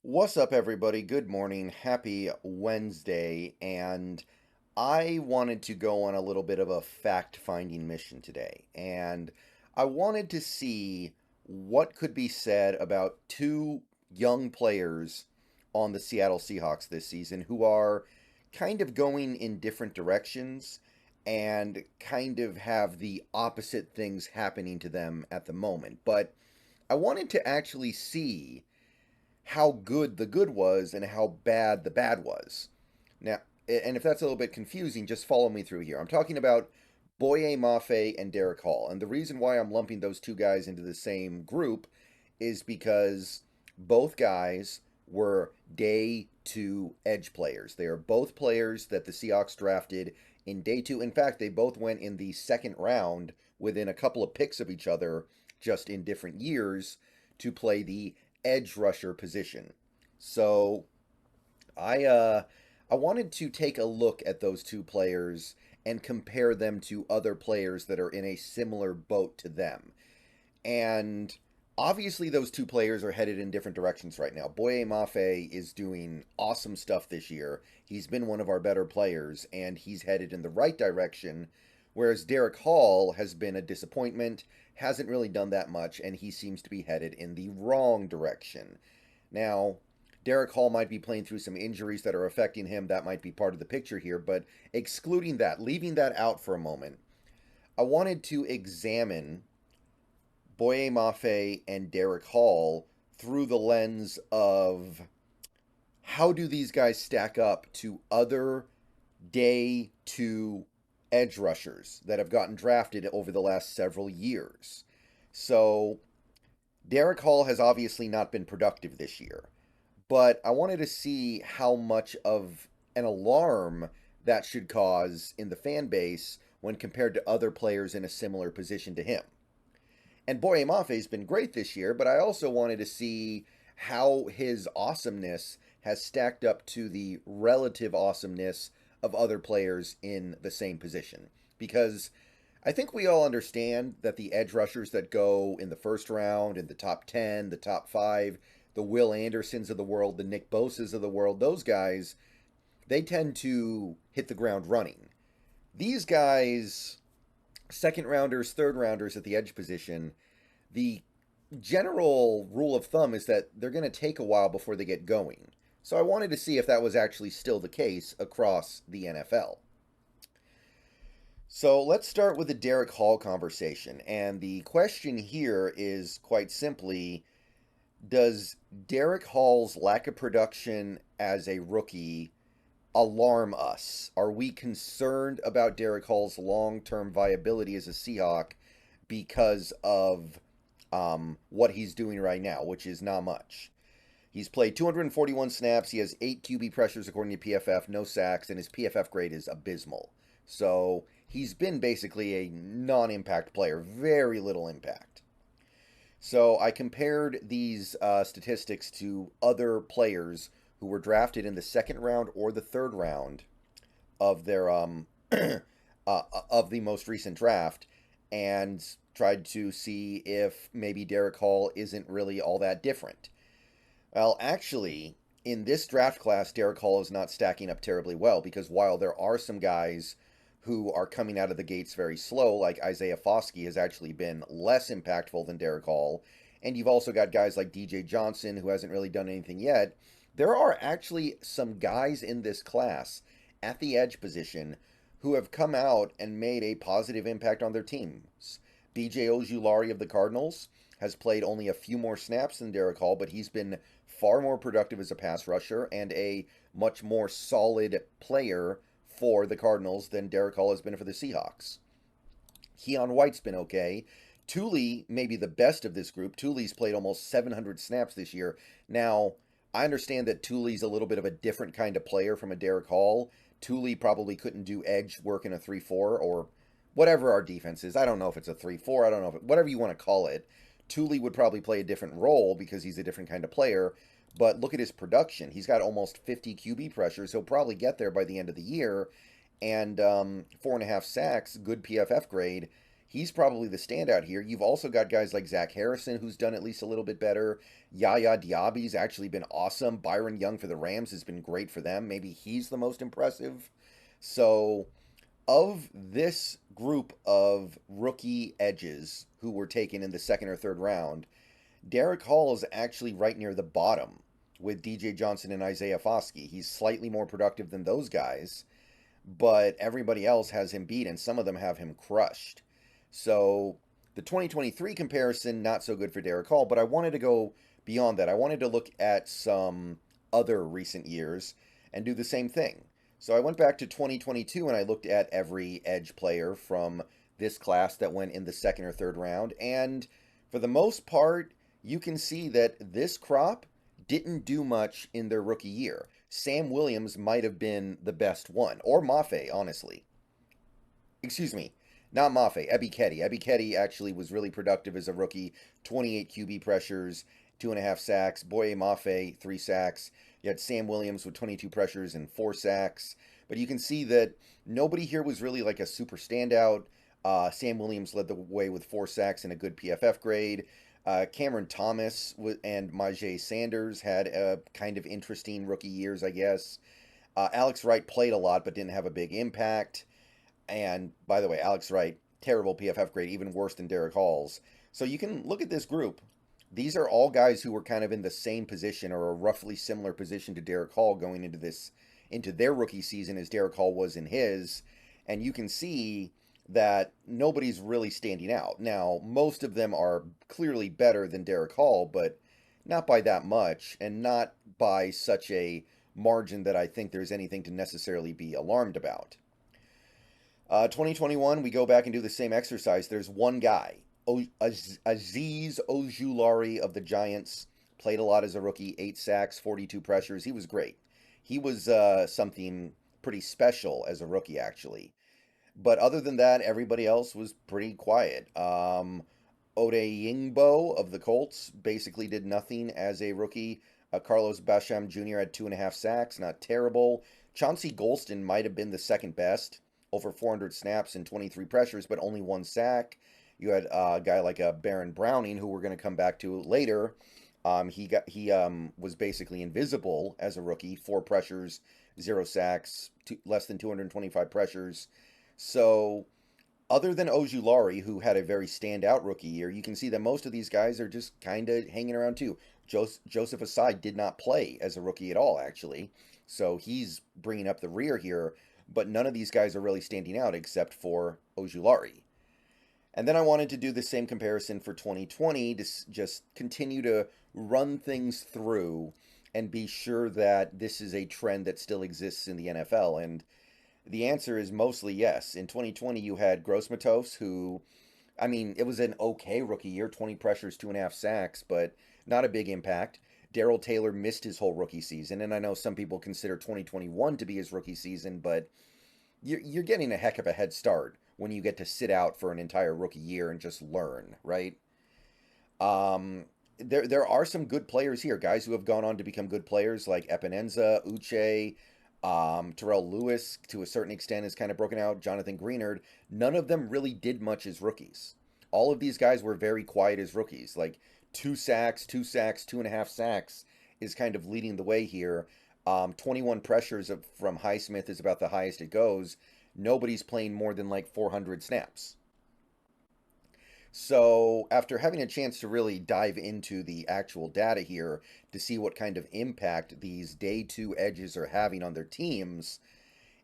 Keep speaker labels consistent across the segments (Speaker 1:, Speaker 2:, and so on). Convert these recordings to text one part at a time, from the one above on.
Speaker 1: What's up, everybody? Good morning. Happy Wednesday. And I wanted to go on a little bit of a fact-finding mission today. And I wanted to see what could be said about two young players on the Seattle Seahawks this season who are kind of going in different directions and kind of have the opposite things happening to them at the moment. But I wanted to actually see how good the good was and how bad the bad was. Now, and if that's a little bit confusing, just follow me through here. I'm talking about Boye Mafe and Derick Hall. And the reason why I'm lumping those two guys into the same group is because both guys were day two edge players. They are both players that the Seahawks drafted in day two. In fact, they both went in the second round within a couple of picks of each other, just in different years, to play the edge rusher position. So I wanted to take a look at those two players and compare them to other players that are in a similar boat to them. And obviously those two players are headed in different directions right now. Boye Mafe is doing awesome stuff this year. He's been one of our better players and he's headed in the right direction, whereas Derick Hall has been a disappointment, hasn't really done that much, and he seems to be headed in the wrong direction. Now, Derick Hall might be playing through some injuries that are affecting him. That might be part of the picture here, but excluding that, leaving that out for a moment, I wanted to examine Boye Mafe and Derick Hall through the lens of how do these guys stack up to other day two edge rushers that have gotten drafted over the last several years. So, Derick Hall has obviously not been productive this year, but I wanted to see how much of an alarm that should cause in the fan base when compared to other players in a similar position to him. And Boye Mafe's been great this year, but I also wanted to see how his awesomeness has stacked up to the relative awesomeness of other players in the same position. Because I think we all understand that the edge rushers that go in the first round, in the top 10, the top 5, the Will Andersons of the world, the Nick Bosas of the world, those guys, they tend to hit the ground running. These guys, second rounders, third rounders at the edge position, the general rule of thumb is that they're going to take a while before they get going. So I wanted to see if that was actually still the case across the NFL. So let's start with the Derick Hall conversation. And the question here is quite simply, does Derick Hall's lack of production as a rookie alarm us? Are we concerned about Derick Hall's long-term viability as a Seahawk because of what he's doing right now, which is not much? He's played 241 snaps. He has 8 QB pressures according to PFF, no sacks, and his PFF grade is abysmal. So he's been basically a non-impact player, very little impact. So I compared these statistics to other players who were drafted in the second round or the third round of their of the most recent draft, and tried to see if maybe Derick Hall isn't really all that different. Well, actually, in this draft class, Derick Hall is not stacking up terribly well because while there are some guys who are coming out of the gates very slow, like Isaiah Foskey has actually been less impactful than Derick Hall, and you've also got guys like DJ Johnson who hasn't really done anything yet, there are actually some guys in this class at the edge position who have come out and made a positive impact on their teams. BJ Ojulari of the Cardinals has played only a few more snaps than Derick Hall, but he's been far more productive as a pass rusher and a much more solid player for the Cardinals than Derick Hall has been for the Seahawks. Keon White's been okay. Thule may be the best of this group. Thule's played almost 700 snaps this year. Now, I understand that Thule's a little bit of a different kind of player from a Derick Hall. Thule probably couldn't do edge work in a 3-4 or whatever our defense is. I don't know if it's a 3-4. I don't know if whatever you want to call it. Thule would probably play a different role because he's a different kind of player. But look at his production. He's got almost 50 QB pressures. He'll probably get there by the end of the year. And 4.5 sacks, good PFF grade. He's probably the standout here. You've also got guys like Zach Harrison, who's done at least a little bit better. Yaya Diaby's actually been awesome. Byron Young for the Rams has been great for them. Maybe he's the most impressive. So, of this group of rookie edges who were taken in the second or third round, Derick Hall is actually right near the bottom with DJ Johnson and Isaiah Foskey. He's slightly more productive than those guys, but everybody else has him beat, and some of them have him crushed. So the 2023 comparison, not so good for Derick Hall, but I wanted to go beyond that. I wanted to look at some other recent years and do the same thing. So I went back to 2022 and I looked at every edge player from this class that went in the second or third round. And for the most part, you can see that this crop didn't do much in their rookie year. Sam Williams might have been the best one, or Mafe, honestly. Excuse me, not Mafe, Ebiketie. Ebiketie actually was really productive as a rookie. 28 QB pressures, 2.5 sacks. Boye Mafe, 3 sacks. You had Sam Williams with 22 pressures and 4 sacks. But you can see that nobody here was really like a super standout. Sam Williams led the way with 4 sacks and a good PFF grade. Cameron Thomas and Myjai Sanders had a kind of interesting rookie years, I guess. Alex Wright played a lot but didn't have a big impact. And by the way, Alex Wright, terrible PFF grade, even worse than Derick Hall's. So you can look at this group. These are all guys who were kind of in the same position or a roughly similar position to Derick Hall going into their rookie season as Derick Hall was in his. And you can see that nobody's really standing out. Now, most of them are clearly better than Derick Hall, but not by that much, and not by such a margin that I think there's anything to necessarily be alarmed about. 2021, we go back and do the same exercise. There's one guy, Azeez Ojulari of the Giants, played a lot as a rookie, 8 sacks, 42 pressures. He was great. He was something pretty special as a rookie, actually. But other than that, everybody else was pretty quiet. Ode Yingbo of the Colts basically did nothing as a rookie. Carlos Basham Jr. had 2.5 sacks, not terrible. Chauncey Golston might have been the second best, over 400 snaps and 23 pressures, but only 1 sack. You had a guy like Baron Browning, who we're going to come back to later. He was basically invisible as a rookie. 4 pressures, 0 sacks, less than 225 pressures. So, other than Ojulari, who had a very standout rookie year, you can see that most of these guys are just kind of hanging around too. Joseph Asai did not play as a rookie at all, actually. So he's bringing up the rear here, but none of these guys are really standing out except for Ojulari. And then I wanted to do the same comparison for 2020 to just continue to run things through and be sure that this is a trend that still exists in the NFL. And the answer is mostly yes. In 2020, you had Grossmatos, who, I mean, it was an okay rookie year, 20 pressures, 2.5 sacks, but not a big impact. Darrell Taylor missed his whole rookie season, and I know some people consider 2021 to be his rookie season, but you're getting a heck of a head start when you get to sit out for an entire rookie year and just learn, right? There are some good players here, guys who have gone on to become good players like Epinenza, Uche, Terrell Lewis, to a certain extent, is kind of broken out. Jonathan Greenard. None of them really did much as rookies. All of these guys were very quiet as rookies. Like 2 sacks, 2 sacks, 2.5 sacks is kind of leading the way here. 21 pressures from Highsmith is about the highest it goes. Nobody's playing more than like 400 snaps. So, after having a chance to really dive into the actual data here to see what kind of impact these day 2 edges are having on their teams,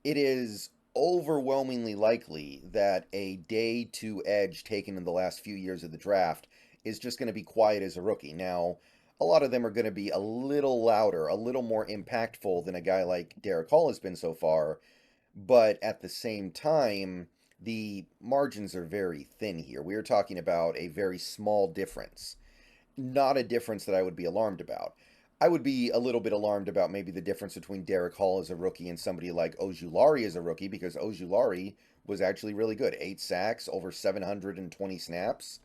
Speaker 1: it is overwhelmingly likely that a day 2 edge taken in the last few years of the draft is just going to be quiet as a rookie. Now, a lot of them are going to be a little louder, a little more impactful than a guy like Derick Hall has been so far, but at the same time, the margins are very thin here. We are talking about a very small difference, not a difference that I would be alarmed about. I would be a little bit alarmed about maybe the difference between Derick Hall as a rookie and somebody like Ojulari as a rookie, because Ojulari was actually really good. 8 sacks, over 720 snaps.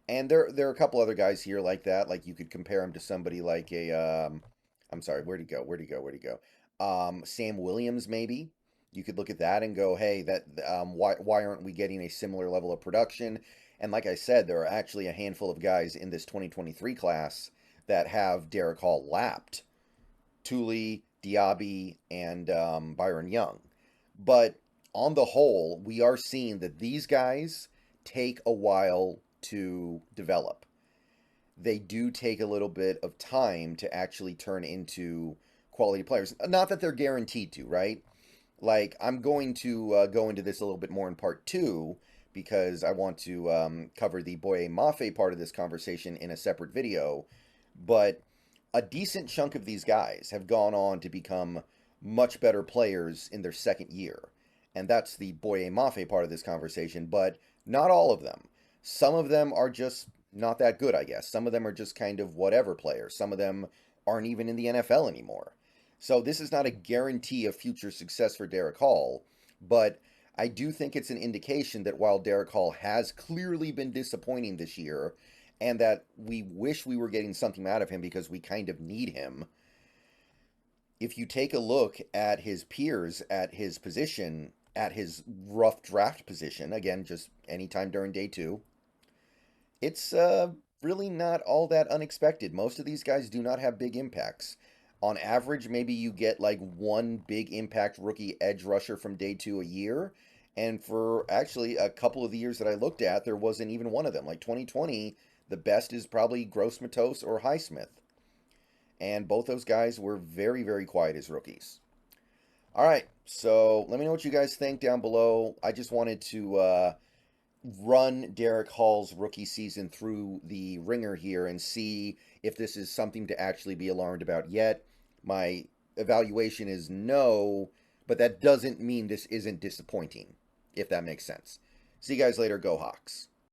Speaker 1: And there are a couple other guys here like that. Like you could compare him to somebody like I'm sorry, where'd he go? Sam Williams, maybe. You could look at that and go, hey, why aren't we getting a similar level of production? And like I said, there are actually a handful of guys in this 2023 class that have Derick Hall lapped. Thule, Diaby, and Byron Young. But on the whole, we are seeing that these guys take a while to develop. They do take a little bit of time to actually turn into quality players. Not that they're guaranteed to, right? Like, I'm going to go into this a little bit more in part two because I want to cover the Boye Mafe part of this conversation in a separate video. But a decent chunk of these guys have gone on to become much better players in their second year. And that's the Boye Mafe part of this conversation, but not all of them. Some of them are just not that good, I guess. Some of them are just kind of whatever players. Some of them aren't even in the NFL anymore. So this is not a guarantee of future success for Derick Hall, but I do think it's an indication that while Derick Hall has clearly been disappointing this year, and that we wish we were getting something out of him because we kind of need him, if you take a look at his peers at his position, at his rough draft position, again, just anytime during day two, it's really not all that unexpected. Most of these guys do not have big impacts. On average, maybe you get like one big impact rookie edge rusher from day two a year. And for actually a couple of the years that I looked at, there wasn't even one of them. Like 2020, the best is probably Gross Matos or Highsmith. And both those guys were very, very quiet as rookies. All right, so let me know what you guys think down below. I just wanted to run Derick Hall's rookie season through the ringer here and see if this is something to actually be alarmed about yet. My evaluation is no, but that doesn't mean this isn't disappointing, if that makes sense. See you guys later. Go Hawks.